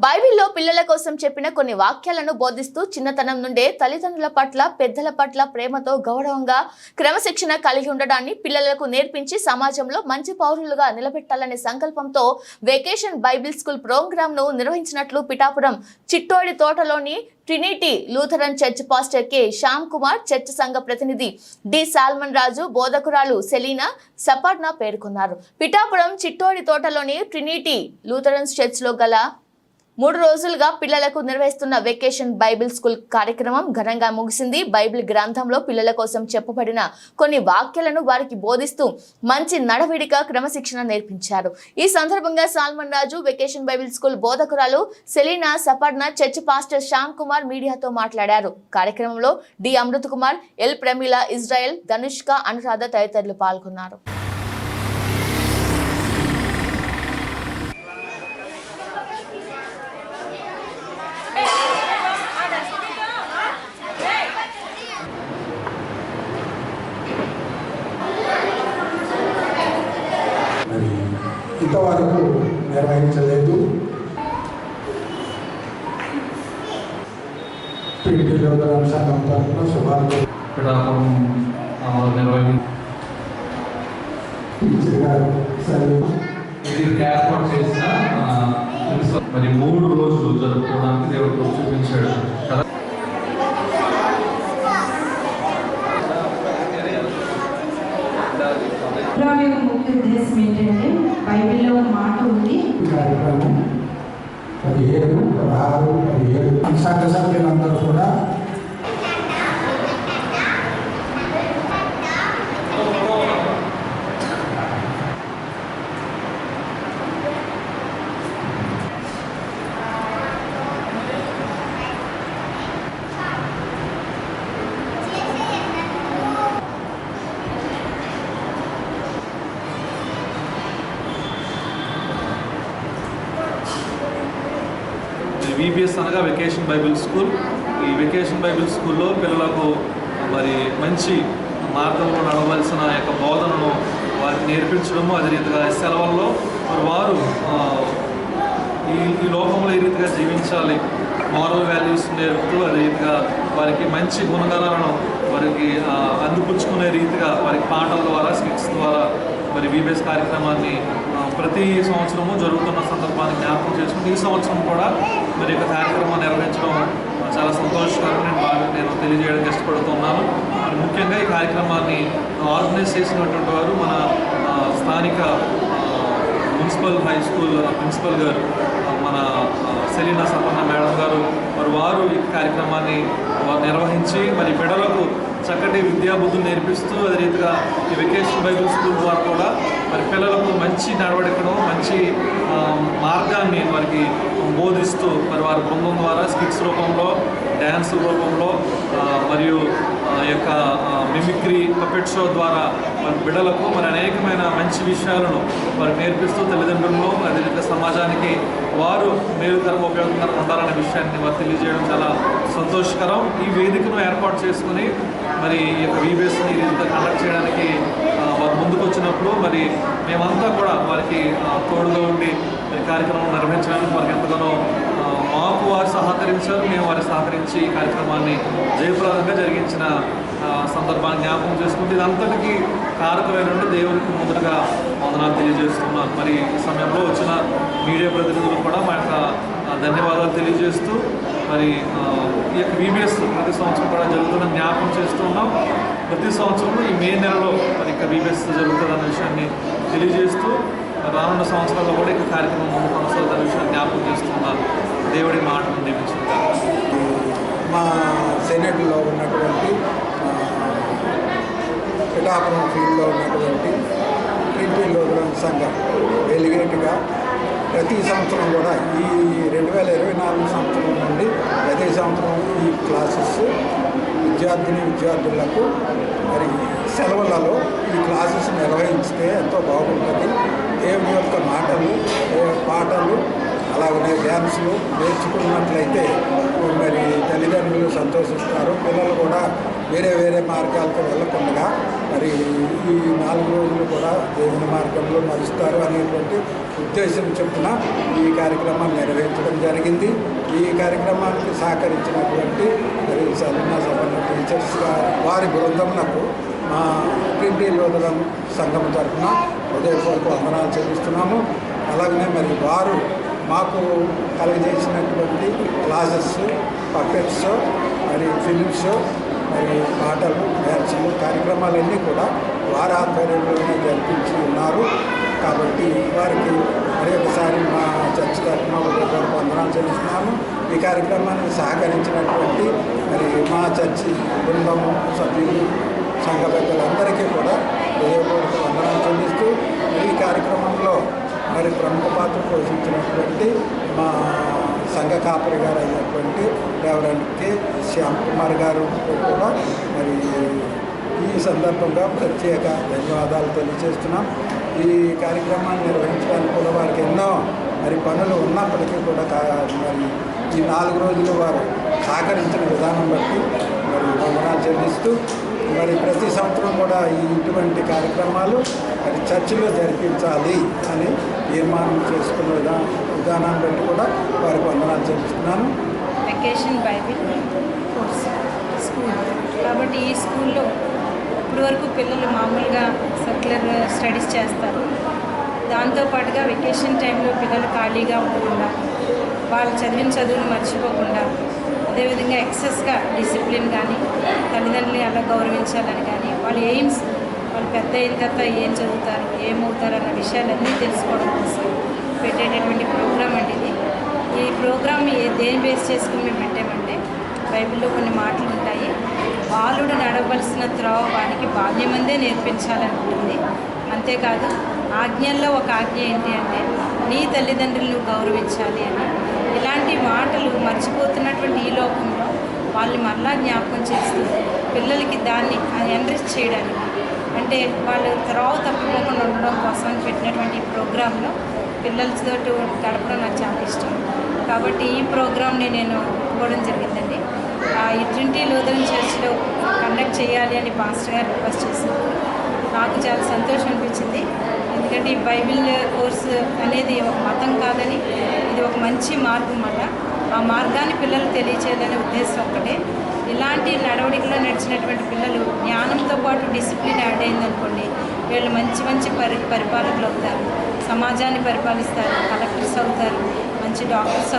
బైబిల్లో పిల్లల కోసం చెప్పిన కొన్ని వాక్యాలను బోధిస్తూ చిన్నతనం నుండే తల్లిదండ్రుల పట్ల పెద్దల పట్ల ప్రేమతో గౌరవంగా క్రమశిక్షణ కలిగి ఉండడాన్ని పిల్లలకు నేర్పించి సమాజంలో మంచి పౌరులుగా నిలబెట్టాలనే సంకల్పంతో వెకేషన్ బైబిల్ స్కూల్ ప్రోగ్రామ్ ను నిర్వహించినట్లు పిఠాపురం చిట్టోడి తోటలోని Trinity Lutheran church pastor K Shyam Kumar, church సంఘ ప్రతినిధి డి సాల్మన్ రాజు, బోధకురాలు సెలీనా సపార్నా పేర్కొన్నారు. పిఠాపురం చిట్టోడి తోటలోని ట్రినిటీ లూథరన్ చర్చ్ లో గల 3 రోజులుగా పిల్లలకు నిర్వహిస్తున్న వెకేషన్ బైబిల్ స్కూల్ కార్యక్రమం ఘనంగా ముగిసింది. బైబిల్ గ్రంథంలో పిల్లల కోసం చెప్పబడిన కొన్ని వాక్యాలను వారికి బోధిస్తూ మంచి నడవడిక, క్రమశిక్షణ నేర్పించారు. ఈ సందర్భంగా Solomon Raju, vacation Bible school బోధకురాలు Selina Saparna, church pastor Shyam Kumar మీడియాతో మాట్లాడారు. కార్యక్రమంలో D Amrit Kumar, L Pramila, Israel, Dhanushka, Anuradha తదితరులు పాల్గొన్నారు. ఇంతవరకు నిర్వహించలేదు. సంఘం తరఫున శుభాలు ఏర్పాటు చేసిన మరి 3 రోజులు జరుపుకోవడానికి దేవుడు చూపించాడు కదా. ముఖ్య ఉద్దేశం ఏంటంటే బైబిల్లో మాట ఉంది. కార్యక్రమం 17, 16, 17 సంఘ సభ్యులందరూ కూడా VBS అనగా వెకేషన్ బైబిల్ స్కూల్. ఈ వెకేషన్ బైబిల్ స్కూల్లో పిల్లలకు మరి మంచి మార్గంలో నడవలసిన యొక్క బోధనను వారికి నేర్పించడము, అదే రీతిగా సెలవుల్లో మరి వారు ఈ లోకంలో ఈ రీతిగా జీవించాలి, మారల్ వాల్యూస్ నేర్పుతూ అదే రీతిగా వారికి మంచి గుణగణాలను వారికి అందిపుచ్చుకునే రీతిగా వారికి పాటల ద్వారా, స్కిట్స్ ద్వారా మరి VBS కార్యక్రమాన్ని ప్రతి సంవత్సరము జరుగుతున్న సందర్భాన్ని జ్ఞాపకం చేసుకుంటూ ఈ సంవత్సరం కూడా మరి యొక్క కార్యక్రమాన్ని నిర్వహించడం చాలా సంతోషకరం. నేను తెలియజేయడానికి ఇష్టపడుతున్నాను. మరి ముఖ్యంగా ఈ కార్యక్రమాన్ని ఆర్గనైజ్ చేసినటువంటి వారు మన స్థానిక మున్సిపల్ హై స్కూల్ ప్రిన్సిపల్ గారు, మన సెలీనా సపర్ణ మేడం గారు, మరి వారు ఈ కార్యక్రమాన్ని నిర్వహించి మరి బిడ్డలకు చక్కటి విద్యాబుద్ధులు నేర్పిస్తూ అదే రీతిగా ఈ వెకేషన్ బైబిల్ స్కూల్ ద్వారా కూడా మరి పిల్లలకు మంచి నడవడికను, మంచి మార్గాన్ని వారికి బోధిస్తూ మరి వారి బృందం ద్వారా స్కిట్స్ రూపంలో, డ్యాన్స్ రూపంలో మరియు యొక్క మిమిక్రీ, పపెట్ షో ద్వారా మరి బిడ్డలకు మరి అనేకమైన మంచి విషయాలను వారికి నేర్పిస్తూ తల్లిదండ్రులను అదే రీతిగా సమాజానికి వారు మేలుకరంగా ఉపయోగకరంగా ఉండాలనే విషయాన్ని వారు తెలియజేయడం చాలా సంతోషకరం. ఈ వేదికను ఏర్పాటు చేసుకుని మరి ఈ యొక్క VBSని ఈ రీతిగా కండక్ట్ చేయడానికి వారు ముందుకు వచ్చినప్పుడు మరి మేమంతా కూడా వారికి తోడుగా ఉండి ఈ కార్యక్రమం నిర్వహించడానికి వారికి ఎంతగానో మాకు వారు సహకరించారు, మేము వారికి సహకరించి ఈ కార్యక్రమాన్ని జయప్రదంగా జరిగించిన సందర్భాన్ని జ్ఞాపకం చేసుకుంటే ఇదంతటికీ కారకులైనటువంటి దేవునికి ముందుగా వందనాలు తెలియజేస్తున్నాను. మరి ఈ సమయంలో వచ్చిన మీడియా ప్రతినిధులు కూడా మా యొక్క ధన్యవాదాలు తెలియజేస్తూ మరి ఈ యొక్క VBS ప్రతి సంవత్సరం కూడా జరుగుతున్న జ్ఞాపకం చేస్తున్నాం. ప్రతి సంవత్సరం ఈ మే నెలలో మరి ఇక VBS జరుగుతుందన్న విషయాన్ని తెలియజేస్తూ రానున్న సంవత్సరాల్లో కూడా ఇక కార్యక్రమం ముందు కొనసాగుతున్న విషయాన్ని జ్ఞాపకం చేస్తున్నాను. దేవుడి మాటను దీవించుకుంటారు. మా సెనేట్లో ఉన్నటువంటి పిఠాపురం ఫీల్డ్లో ఉన్నటువంటి ట్రినిటీ లూథరన్ సంఘం డెలిగేట్గా ప్రతి సంవత్సరం కూడా ఈ 2024 సంవత్సరం నుండి ప్రతి సంవత్సరం ఈ క్లాసెస్ విద్యార్థులకు మరి సెలవులలో ఈ క్లాసెస్ నిర్వహించితే ఎంతో బాగుంటుంది. దేవుని యొక్క పాటలు అలాగనే డ్యాన్సులు నేర్చుకున్నట్లయితే మరి తల్లిదండ్రులు సంతోషిస్తారు. పిల్లలు కూడా వేరే వేరే మార్గాలకు వెళ్ళకుండా మరి ఈ 4 రోజులు కూడా దేవుని మార్గంలో నడుస్తారు అనేటువంటి ఉద్దేశం చొప్పున ఈ కార్యక్రమాన్ని నిర్వహించడం జరిగింది. ఈ కార్యక్రమానికి సహకరించినటువంటి మరి సలీనా సభ్యుల టీచర్స్గా వారి బృందమునకు మా ప్రింటి లోదరం సంఘం తరఫున హృదయపూర్వక వందనాలు చెల్లిస్తున్నాము. అలాగనే మరి వారు మాకు కలిగజేసినటువంటి క్లాసెస్, పపెట్స్, మరి ఫిలిమ్స్, మరి పాటలు, డ్యాన్సులు కార్యక్రమాలన్నీ కూడా వారి ఆధ్వర్యంలోనే జరిపించి ఉన్నారు. కాబట్టి వారికి మరి ఒకసారి మా చర్చ్ తరఫున హృదయపూర్వక వందనాలు చెల్లిస్తున్నాము. ఈ కార్యక్రమానికి సహకరించినటువంటి మరి మా చర్చి బృందము సభ్యులు, సంఘ పెద్దలందరికీ కూడా హృదయపూర్వక వందనాలు చెల్లిస్తూ ఈ కార్యక్రమంలో మరి ప్రముఖ పాత్ర పోషించినటువంటి మా సంఘ కాపరి గారు అయినటువంటి రెవరెండ్ కె శ్యామ్ కుమార్ గారు కూడా మరి ఈ సందర్భంగా ప్రత్యేక ధన్యవాదాలు తెలియజేస్తున్నాం. ఈ కార్యక్రమాన్ని నిర్వహించడానికి కూడా వారికి ఎన్నో మరి పనులు ఉన్నప్పటికీ కూడా మరి ఈ 4 రోజులు వారు సహకరించిన విధానం బట్టి మరి వందనాలు చెల్లిస్తూ మరి ప్రతి సంవత్సరం కూడా ఇటువంటి కార్యక్రమాలు మరి చర్చిలో జరిపించాలి అని తీర్మానం చేసుకున్న విధానాన్ని బట్టి కూడా వారికి వందనాలు చెల్లిస్తున్నాను. వెకేషన్ బైబిల్ కోర్స్ స్కూల్ కాబట్టి ఈ స్కూల్లో ఇప్పటివరకు పిల్లలు మామూలుగా సర్క్యులర్ స్టడీస్ చేస్తారు. దాంతోపాటుగా వెకేషన్ టైంలో పిల్లలు ఖాళీగా ఉండకుండా వాళ్ళు చదివిన చదువును మర్చిపోకుండా అదేవిధంగా ఎక్సెస్గా డిసిప్లిన్ కానీ తల్లిదండ్రులని అలా గౌరవించాలని కానీ వాళ్ళ ఎయిమ్స్ వాళ్ళు పెద్ద అయిన తర్వాత ఏం చదువుతారు, ఏమవుతారు అన్న విషయాలన్నీ తెలుసుకోవడం కోసం పెట్టేటటువంటి ప్రోగ్రామ్ అండి ఇది. ఈ ప్రోగ్రామ్ దేని బేస్ చేసుకుని మేము పెట్టామంటే బైబిల్లో కొన్ని మాటలు ఉంటాయి. బాలుడు నడవలసిన త్రోవ వానికి బాల్యమందే నేర్పించాలని ఉంటుంది. అంతేకాదు ఆజ్ఞల్లో ఒక ఆజ్ఞ ఏంటి అంటే నీ తల్లిదండ్రులను గౌరవించాలి అని. ఇలాంటి మాటలు మర్చిపోతున్నటువంటి ఈ లోకంలో వాళ్ళని మరలా జ్ఞాపకం చేస్తూ పిల్లలకి దాన్ని ఎన్రిచ్ చేయడానికి అంటే వాళ్ళు త్రోవ తప్పిపోకుండా ఉండడం కోసం పెట్టినటువంటి ప్రోగ్రాంలో పిల్లలతో గడపడం నాకు చాలా ఇష్టం. కాబట్టి ఈ ప్రోగ్రామ్ని నేను ఒప్పుకోవడం జరిగిందండి. ఈ ట్రినిటీ లూథరన్ చర్చ్లో కండక్ట్ చేయాలి అని పాస్టర్ గారు రిక్వెస్ట్ చేసినప్పుడు నాకు చాలా సంతోషం అనిపించింది. ఎందుకంటే ఈ బైబిల్ కోర్సు అనేది ఒక మతం కాదని ఇది ఒక మంచి మార్గం వల్ల ఆ మార్గాన్ని పిల్లలు తెలియచేయాలనే ఉద్దేశం ఒక్కటే. ఇలాంటి నడవడికలో నడిచినటువంటి పిల్లలు జ్ఞానంతో పాటు డిసిప్లిన్ యాడ్ అయిందనుకోండి, వీళ్ళు మంచి మంచి పరిపాలకులు అవుతారు, సమాజాన్ని పరిపాలిస్తారు, కలెక్టర్స్ అవుతారు, మంచి డాక్టర్స్